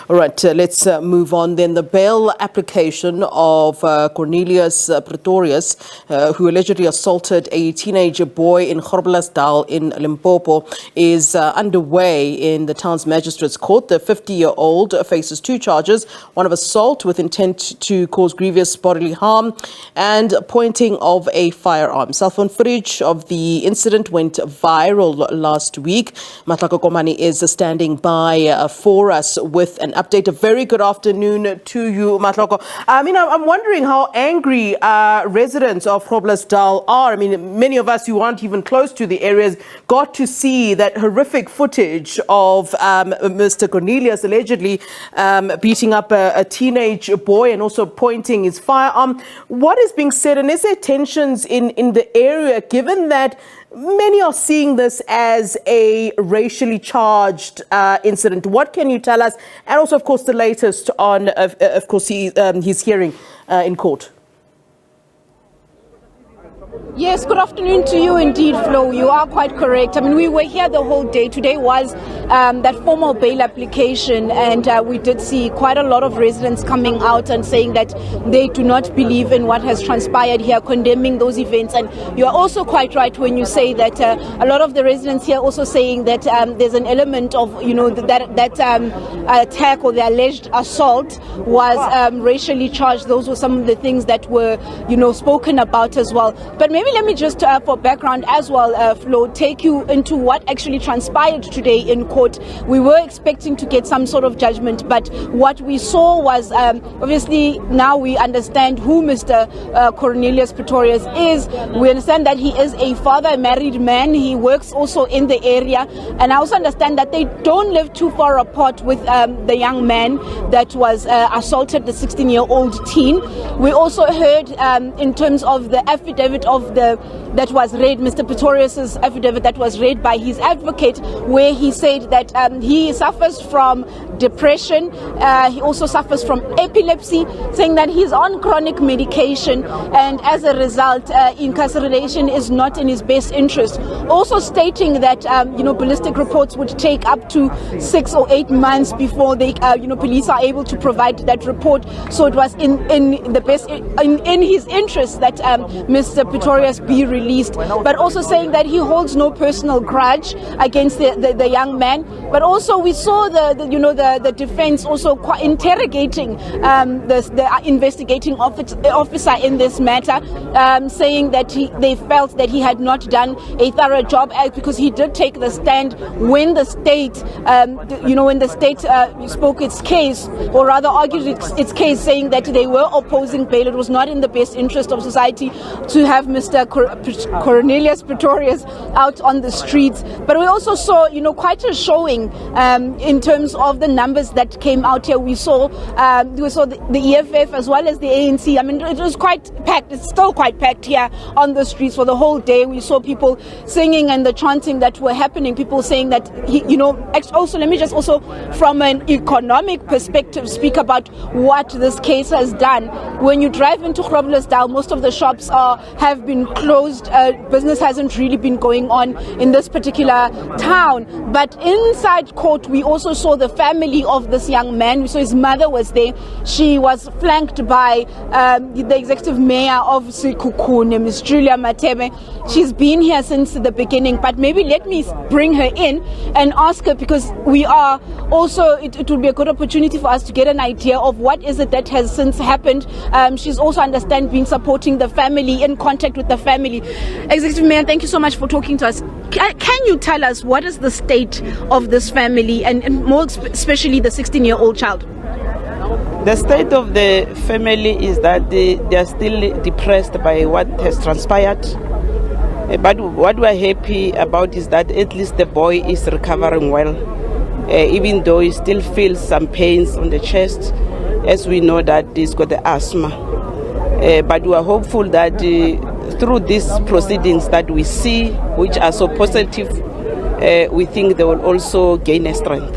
All right, let's move on then. The bail application of Cornelius Pretorius, who allegedly assaulted a teenage boy in Groblersdal in Limpopo, is underway in the town's Magistrate's court. The 50-year-old faces 2 charges, one of assault with intent to cause grievous bodily harm and pointing of a firearm. Cellphone footage of the incident went viral last week. Mahlako Komane is standing by for us with an update. A very good afternoon to you, Mahlako. I'm wondering how angry residents of Groblersdal are. I mean, many of us who aren't even close to the areas got to see that horrific footage of Mr. Cornelius allegedly beating up a teenage boy and also pointing his firearm. What is being said, and is there tensions in the area, given that many are seeing this as a racially charged incident? What can you tell us? And also, of course, the latest on, of course, his hearing in court. Yes, good afternoon to you indeed, Flo. You are quite correct. I mean, we were here the whole day. Today was that formal bail application, and we did see quite a lot of residents coming out and saying that they do not believe in what has transpired here, condemning those events. And you are also quite right when you say that a lot of the residents here also saying that there's an element of, that attack or the alleged assault was racially charged. Those were some of the things that were, spoken about as well. But maybe let me just, for background as well, Flo, take you into what actually transpired today in court. We were expecting to get some sort of judgment, but what we saw was, obviously, now we understand who Mr. Cornelius Pretorius is. We understand that he is a father, a married man. He works also in the area. And I also understand that they don't live too far apart with the young man that was assaulted, the 16-year-old teen. We also heard in terms of the affidavit that was read, Mr. Pretorius's affidavit that was read by his advocate, where he said that he suffers from depression, he also suffers from epilepsy, saying that he's on chronic medication, and as a result, incarceration is not in his best interest. Also stating that ballistic reports would take up to 6 or 8 months before they, police are able to provide that report. So it was in the best in his interest that Mr. Pretorius be released, but also saying that he holds no personal grudge against the young man. But also we saw the defense also interrogating the investigating officer in this matter, saying that they felt that he had not done a thorough job because he did take the stand when the state, when the state spoke its case, or rather argued its case, saying that they were opposing bail. It was not in the best interest of society to have Mr. Cornelius Pretorius out on the streets. But we also saw, quite a showing in terms of the numbers that came out here. We saw the EFF as well as the ANC. I mean, it was quite packed. It's still quite packed here on the streets for the whole day. We saw people singing and the chanting that were happening. People saying that, also, let me just also from an economic perspective speak about what this case has done. When you drive into Groblersdal, most of the shops have been closed. Business hasn't really been going on in this particular town. But inside court, we also saw the family of this young man. We saw his mother was there. She was flanked by the executive mayor of Sekhukhune, Ms. Julia Matebe. She's been here since the beginning, but maybe let me bring her in and ask her, because we are also, it will be a good opportunity for us to get an idea of what is it that has since happened. She's also been supporting the family, in contact with the family. Executive Mayor, thank you so much for talking to us. Can you tell us what is the state of this family, and more especially the 16-year-old child? The state of the family is that they are still depressed by what has transpired. But what we are happy about is that at least the boy is recovering well, even though he still feels some pains on the chest, as we know that he's got the asthma. But we are hopeful that through these proceedings that we see, which are so positive, we think they will also gain a strength.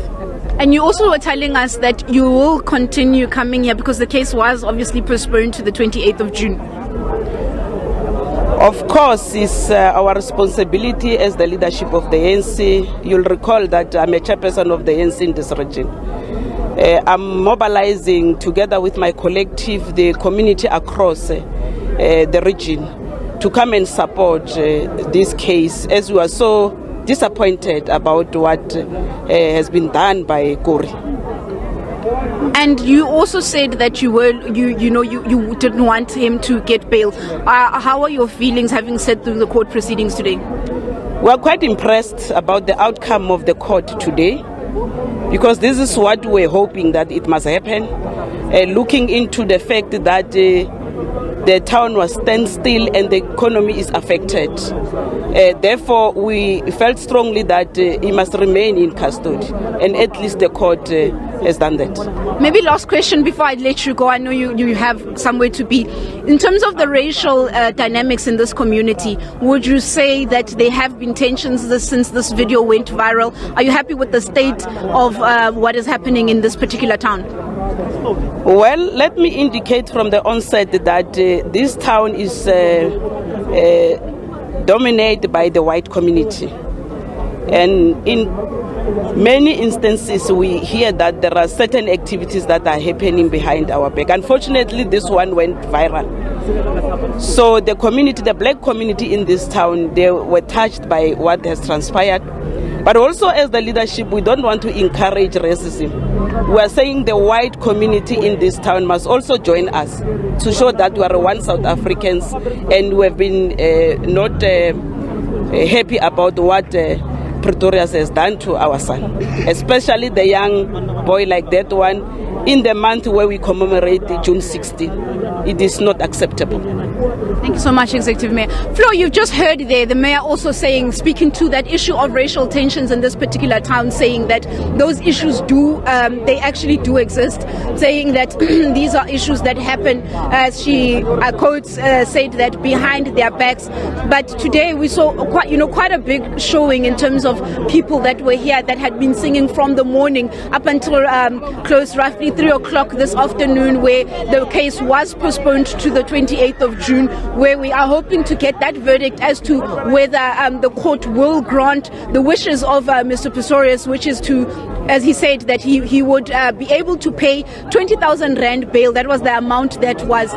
And you also were telling us that you will continue coming here because the case was obviously postponed to the 28th of June. Of course, it's our responsibility as the leadership of the ANC. You'll recall that I'm a chairperson of the ANC in this region. I'm mobilizing together with my collective the community across the region to come and support this case, as we are so disappointed about what has been done by Kori. And you also said that you didn't want him to get bail. How are your feelings having sat through the court proceedings today? We are quite impressed about the outcome of the court today, because this is what we're hoping that it must happen. Looking into the fact that the town was standstill and the economy is affected. Therefore, we felt strongly that he must remain in custody, and at least the court has done that. Maybe last question before I let you go. I know you have somewhere to be. In terms of the racial dynamics in this community, would you say that there have been tensions since this video went viral? Are you happy with the state of what is happening in this particular town? Well, let me indicate from the onset that this town is dominated by the white community. And in many instances, we hear that there are certain activities that are happening behind our back. Unfortunately, this one went viral. So the community, the black community in this town, they were touched by what has transpired. But also as the leadership, we don't want to encourage racism. We are saying the white community in this town must also join us to show that we are one South Africans, and we have been not happy about what Pretorius has done to our son, especially the young boy like that one, in the month where we commemorate June 16. It is not acceptable. Thank you so much, Executive Mayor. Flo, you've just heard there the mayor also speaking to that issue of racial tensions in this particular town, saying that those issues they actually do exist, saying that these are issues that happen, as she quotes, said that behind their backs. But today we saw quite a big showing in terms of people that were here that had been singing from the morning up until close roughly 3 o'clock this afternoon, where the case was postponed to the 28th of June, where we are hoping to get that verdict as to whether the court will grant the wishes of Mr. Pretorius, which is to, as he said, that he would be able to pay 20,000 rand bail. That was the amount that was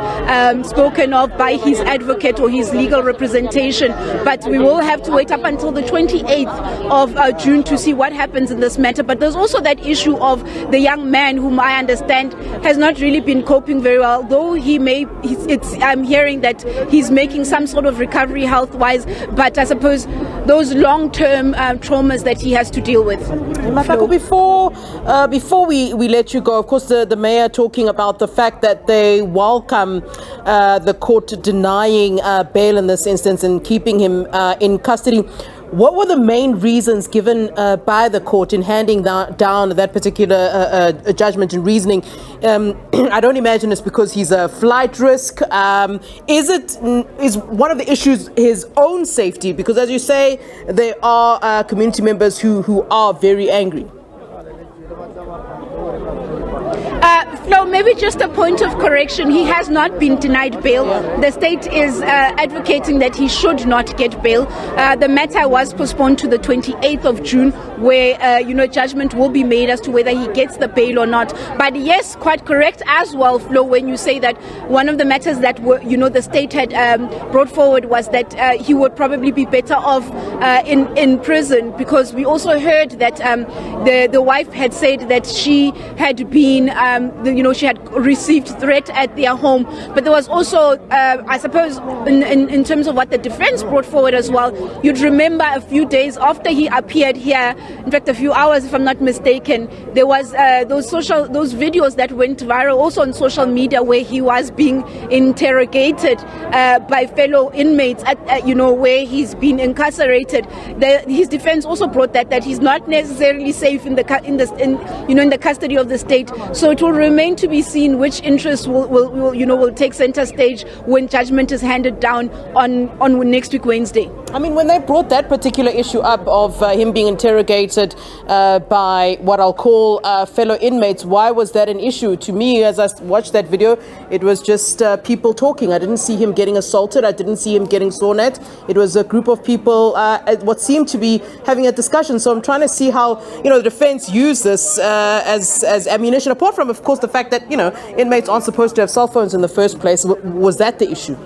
spoken of by his advocate or his legal representation. But we will have to wait up until the 28th of June to see what happens in this matter. But there's also that issue of the young man whom I understand has not really been coping very well, though I'm hearing that he's making some sort of recovery health-wise, but I suppose those long-term traumas that he has to deal with. Mahlako, before we let you go, of course, the mayor talking about the fact that they welcome the court denying bail in this instance and keeping him in custody. What were the main reasons given by the court in handing down that particular judgment and reasoning? I don't imagine it's because he's a flight risk. Is one of the issues his own safety? Because as you say, there are community members who are very angry. Flo, maybe just a point of correction. He has not been denied bail. The state is advocating that he should not get bail. The matter was postponed to the 28th of June, where judgment will be made as to whether he gets the bail or not. But yes, quite correct as well, Flo, when you say that one of the matters that the state had brought forward was that he would probably be better off in prison, because we also heard that the wife had said that she had been she had received threat at their home. But there was also, I suppose, in terms of what the defense brought forward as well, you'd remember a few days after he appeared here, in fact a few hours if I'm not mistaken, there was those videos that went viral also on social media, where he was being interrogated by fellow inmates at where he's been incarcerated. His defense also brought that he's not necessarily safe in the custody of the state. So it will remain to be seen which interests will take center stage when judgment is handed down on next week Wednesday. I mean, when they brought that particular issue up of him being interrogated by what I'll call fellow inmates, why was that an issue? To me, as I watched that video, it was just people talking. I didn't see him getting assaulted. I didn't see him getting sworn at. It was a group of people, what seemed to be having a discussion. So I'm trying to see how, the defense used this as ammunition, apart from, of course, the fact that, inmates aren't supposed to have cell phones in the first place. Was that the issue?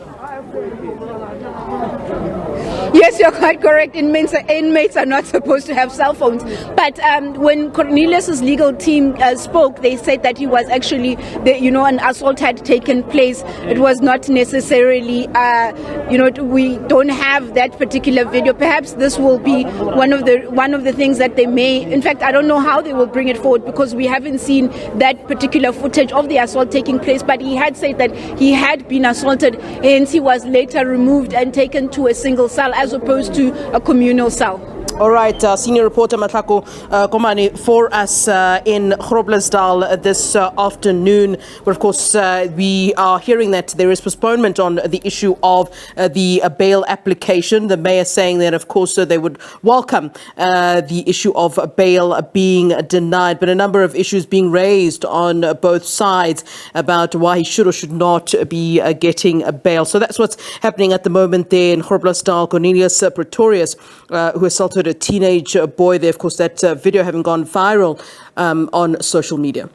Yes, you're quite correct. Inmates are not supposed to have cell phones. But when Cornelius's legal team spoke, they said that he was actually, an assault had taken place. It was not necessarily, we don't have that particular video. Perhaps this will be one of the things that they may. In fact, I don't know how they will bring it forward because we haven't seen that particular footage of the assault taking place. But he had said that he had been assaulted, hence he was later removed and taken to a single cell, as opposed to a communal cell. All right, senior reporter Mahlako Komane for us in Groblersdal this afternoon. But of course, we are hearing that there is postponement on the issue of the bail application. The mayor saying that, of course, they would welcome the issue of bail being denied, but a number of issues being raised on both sides about why he should or should not be getting a bail. So that's what's happening at the moment there in Groblersdal. Cornelius Pretorius, who assaulted a teenage boy there. Of course, that video having gone viral on social media.